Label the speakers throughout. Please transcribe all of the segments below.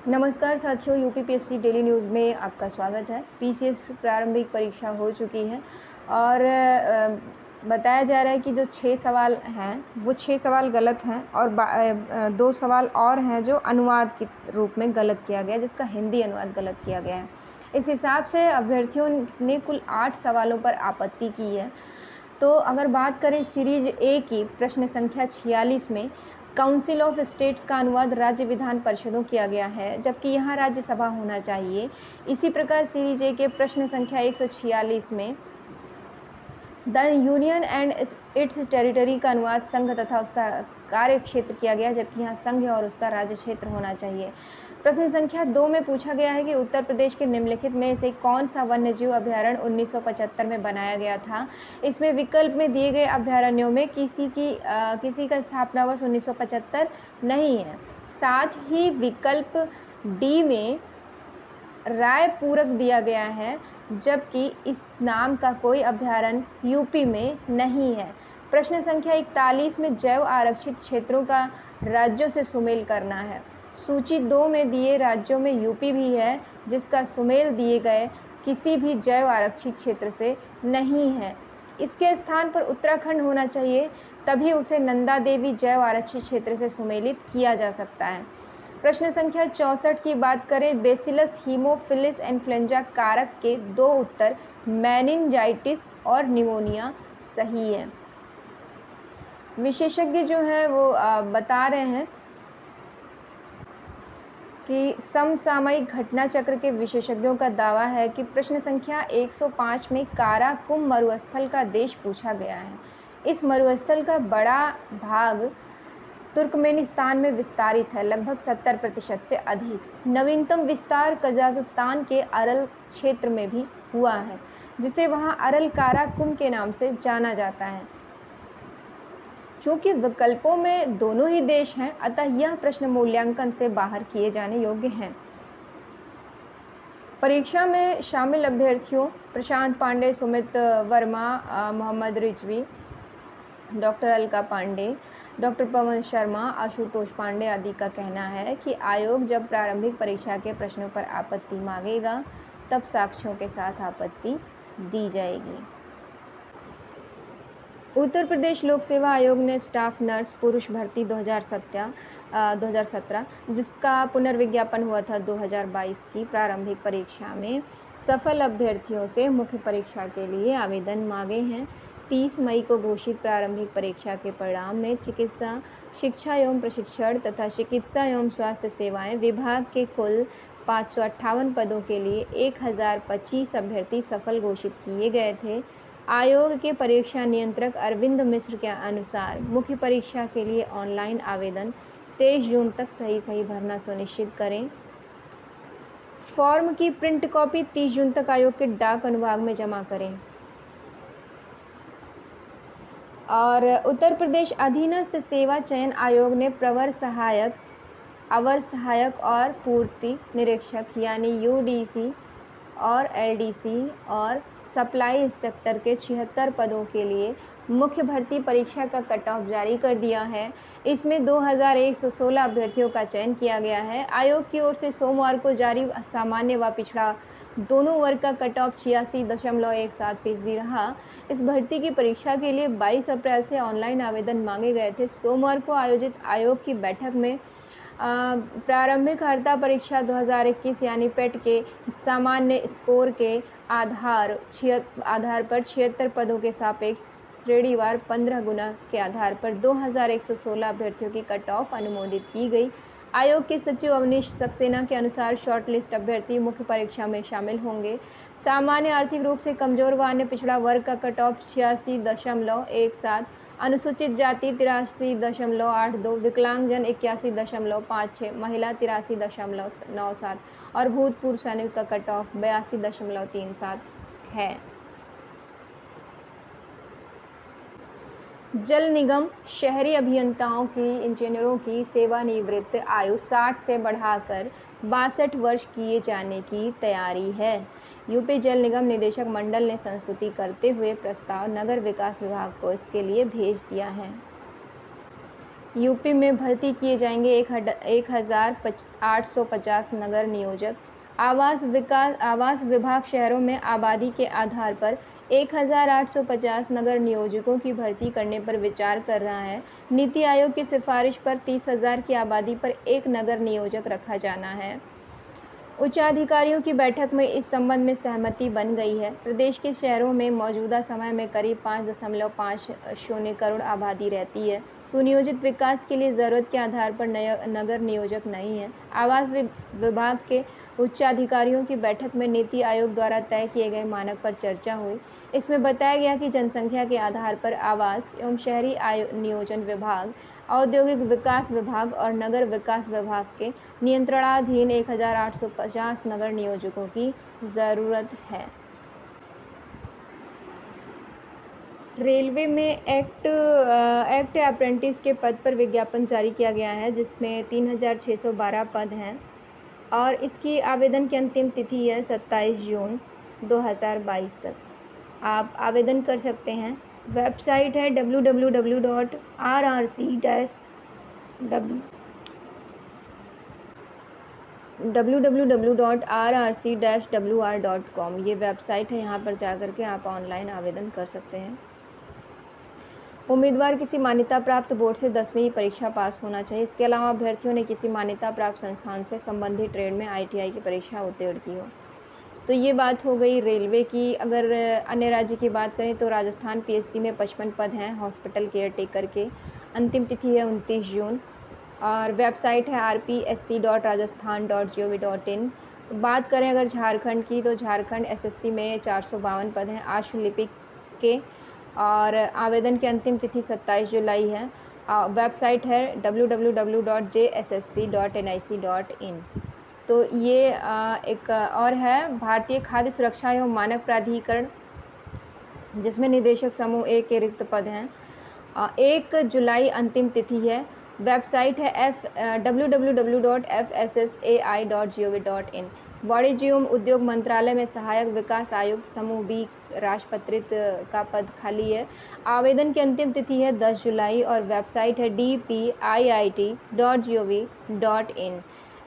Speaker 1: नमस्कार साथियों, UPPSC daily news में आपका स्वागत है। पीसीएस प्रारंभिक परीक्षा हो चुकी है और बताया जा रहा है कि जो 6 सवाल हैं वो 6 सवाल गलत हैं और 2 सवाल और हैं जो अनुवाद के रूप में गलत किया गया है, जिसका हिंदी अनुवाद गलत किया गया है। इस हिसाब से अभ्यर्थियों ने कुल 8 सवालों पर आपत्ति की है। तो अगर बात करें सीरीज ए की प्रश्न संख्या 46 में काउंसिल ऑफ स्टेट्स का अनुवाद राज्य विधान परिषदों किया गया है, जबकि यहाँ राज्यसभा होना चाहिए। इसी प्रकार सीरीज ए के प्रश्न संख्या 146 में the union and it's territory का अनुवाद संघ तथा उसका कार्य क्षेत्र किया गया, जबकि यहाँ संघ और उसका राज्य क्षेत्र होना चाहिए। प्रश्न संख्या 2 में पूछा गया है कि उत्तर प्रदेश के निम्नलिखित में से कौन सा वन्यजीव अभ्यारण्य 1975 में बनाया गया था। इसमें विकल्प में दिए गए अभ्यारण्यों में किसी का स्थापना वर्ष 1975 नहीं है। साथ ही विकल्प डी में रायपूरक दिया गया है, जबकि इस नाम का कोई अभ्यारण्य यूपी में नहीं है। प्रश्न संख्या 41 में जैव आरक्षित क्षेत्रों का राज्यों से सुमेल करना है। सूची 2 में दिए राज्यों में यूपी भी है, जिसका सुमेल दिए गए किसी भी जैव आरक्षित क्षेत्र से नहीं है। इसके स्थान पर उत्तराखंड होना चाहिए, तभी उसे नंदा देवी जैव आरक्षित क्षेत्र से सुमेलित किया जा सकता है। प्रश्न संख्या 64 की बात करें, बेसिलस हीमोफिलस इन्फ्लुएंजा कारक के 2 उत्तर मेनिनजाइटिस और निमोनिया सही है। विशेषज्ञ जो है वो बता रहे हैं कि समसामयिक घटना चक्र के विशेषज्ञों का दावा है कि प्रश्न संख्या 105 में काराकुम मरुस्थल का देश पूछा गया है। इस मरुस्थल का बड़ा भाग तुर्कमेनिस्तान में विस्तारित है, लगभग 70% से अधिक। नवीनतम विस्तार कजाकिस्तान के अरल क्षेत्र में भी हुआ है, जिसे वहां अरल काराकुम के नाम से जाना जाता है। चूँकि विकल्पों में दोनों ही देश हैं, अतः यह प्रश्न मूल्यांकन से बाहर किए जाने योग्य हैं। परीक्षा में शामिल अभ्यर्थियों प्रशांत पांडे, सुमित वर्मा, मोहम्मद रिजवी, डॉक्टर अलका पांडे, डॉक्टर पवन शर्मा, आशुतोष पांडे आदि का कहना है कि आयोग जब प्रारंभिक परीक्षा के प्रश्नों पर आपत्ति मांगेगा, तब साक्ष्यों के साथ आपत्ति दी जाएगी। उत्तर प्रदेश लोक सेवा आयोग ने स्टाफ नर्स पुरुष भर्ती 2017 जिसका पुनर्विज्ञापन हुआ था 2022 की प्रारंभिक परीक्षा में सफल अभ्यर्थियों से मुख्य परीक्षा के लिए आवेदन मांगे हैं। 30 मई को घोषित प्रारंभिक परीक्षा के परिणाम में चिकित्सा शिक्षा एवं प्रशिक्षण तथा चिकित्सा एवं स्वास्थ्य सेवाएं विभाग के कुल 558 पदों के लिए 1025 अभ्यर्थी सफल घोषित किए गए थे। आयोग के परीक्षा नियंत्रक अरविंद मिश्र के अनुसार मुख्य परीक्षा के लिए ऑनलाइन आवेदन 23 जून तक सही भरना सुनिश्चित करें। फॉर्म की प्रिंट कॉपी 30 जून तक आयोग के डाक अनुभाग में जमा करें। और उत्तर प्रदेश अधीनस्थ सेवा चयन आयोग ने प्रवर सहायक, अवर सहायक और पूर्ति निरीक्षक यानी यूडीसी और एलडीसी और सप्लाई इंस्पेक्टर के 76 पदों के लिए मुख्य भर्ती परीक्षा का कट ऑफ जारी कर दिया है। इसमें 2116 अभ्यर्थियों का चयन किया गया है। आयोग की ओर से सोमवार को जारी सामान्य व पिछड़ा दोनों वर्ग का कट ऑफ 86.17% रहा। इस भर्ती की परीक्षा के लिए 22 अप्रैल से ऑनलाइन आवेदन मांगे गए थे। सोमवार को आयोजित आयोग की बैठक में प्रारंभिक अर्हता परीक्षा 2021 यानी पेट के सामान्य स्कोर के आधार पर 76 पदों के सापेक्ष श्रेणीवार 15 गुना के आधार पर 2116 अभ्यर्थियों की कट ऑफ अनुमोदित की गई। आयोग के सचिव अवनीश सक्सेना के अनुसार शॉर्टलिस्ट अभ्यर्थी मुख्य परीक्षा में शामिल होंगे। सामान्य आर्थिक रूप से कमजोर व अन्य पिछड़ा वर्ग का कट ऑफ 86.17, अनुसूचित जाति 83.82, विकलांगजन 81.56, महिला 83.97 और भूतपूर्व सैनिक का कट ऑफ 82.37 है। जल निगम शहरी अभियंताओं की इंजीनियरों की सेवानिवृत्त आयु 60 से बढ़ाकर 62 वर्ष किए जाने की तैयारी है। यूपी जल निगम निदेशक मंडल ने संस्तुति करते हुए प्रस्ताव नगर विकास विभाग को इसके लिए भेज दिया है। यूपी में भर्ती किए जाएंगे 1850 नगर नियोजक। आवास विभाग शहरों में आबादी के आधार पर 1850 नगर नियोजकों की भर्ती करने पर विचार कर रहा है। नीति आयोग की सिफारिश पर 30,000 की आबादी पर एक नगर नियोजक रखा जाना है। उच्चाधिकारियों की बैठक में इस संबंध में सहमति बन गई है। प्रदेश के शहरों में मौजूदा समय में करीब 5.50 करोड़ आबादी रहती है। सुनियोजित विकास के लिए ज़रूरत के आधार पर नगर नियोजक नहीं है। आवास विभाग के उच्चाधिकारियों की बैठक में नीति आयोग द्वारा तय किए गए मानक पर चर्चा हुई। इसमें बताया गया कि जनसंख्या के आधार पर आवास एवं शहरी नियोजन विभाग, औद्योगिक विकास विभाग और नगर विकास विभाग के नियंत्रणाधीन 1850 नगर नियोजकों की ज़रूरत है। रेलवे में एक्ट अप्रेंटिस के पद पर विज्ञापन जारी किया गया है, जिसमें 3,612 पद हैं और इसकी आवेदन की अंतिम तिथि है 27 जून 2022 तक। आप आवेदन कर सकते हैं। वेबसाइट है www.rrc-wr.com। ये वेबसाइट है, यहाँ पर जाकर के आप ऑनलाइन आवेदन कर सकते हैं। उम्मीदवार किसी मान्यता प्राप्त बोर्ड से 10वीं परीक्षा पास होना चाहिए। इसके अलावा अभ्यर्थियों ने किसी मान्यता प्राप्त संस्थान से संबंधित ट्रेड में ITI की परीक्षा उत्तीर्ण की हो। तो ये बात हो गई रेलवे की। अगर अन्य राज्य की बात करें तो राजस्थान PSC में 55 पद हैं हॉस्पिटल केयर टेकर के। अंतिम तिथि है 29 जून और वेबसाइट है rpsc.rajasthan.gov.in। बात करें अगर झारखंड की तो झारखंड SSC में 452 पद हैं आशुलिपिक के और आवेदन की अंतिम तिथि 27 जुलाई है। वेबसाइट है www.jssc.nic.in। तो ये एक और है भारतीय खाद्य सुरक्षा एवं मानक प्राधिकरण, जिसमें निदेशक समूह 1 के रिक्त पद हैं। 1 जुलाई अंतिम तिथि है। वेबसाइट है www.fssai.gov.in। वाणिज्य एवं उद्योग मंत्रालय में सहायक विकास आयुक्त समूह B राजपत्रित का पद खाली है। आवेदन की अंतिम तिथि है 10 जुलाई और वेबसाइट है dpiit.gov.in।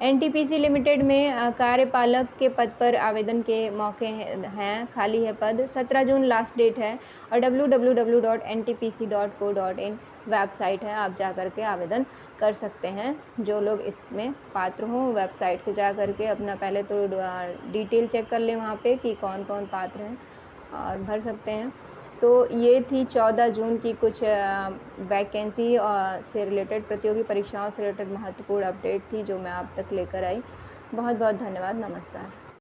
Speaker 1: NTPC लिमिटेड में कार्यपालक के पद पर आवेदन के मौके हैं, खाली है पद। 17 जून लास्ट डेट है और www.ntpc.co.in वेबसाइट है, आप जा कर के आवेदन कर सकते हैं। जो लोग इसमें पात्र हों वेबसाइट से जा कर के अपना पहले तो डिटेल चेक कर लें वहाँ पे कि कौन कौन पात्र हैं और भर सकते हैं। तो ये थी 14 जून की कुछ वैकेंसी से रिलेटेड, प्रतियोगी परीक्षाओं से रिलेटेड महत्वपूर्ण अपडेट थी जो मैं आप तक लेकर आई। बहुत बहुत धन्यवाद। नमस्कार।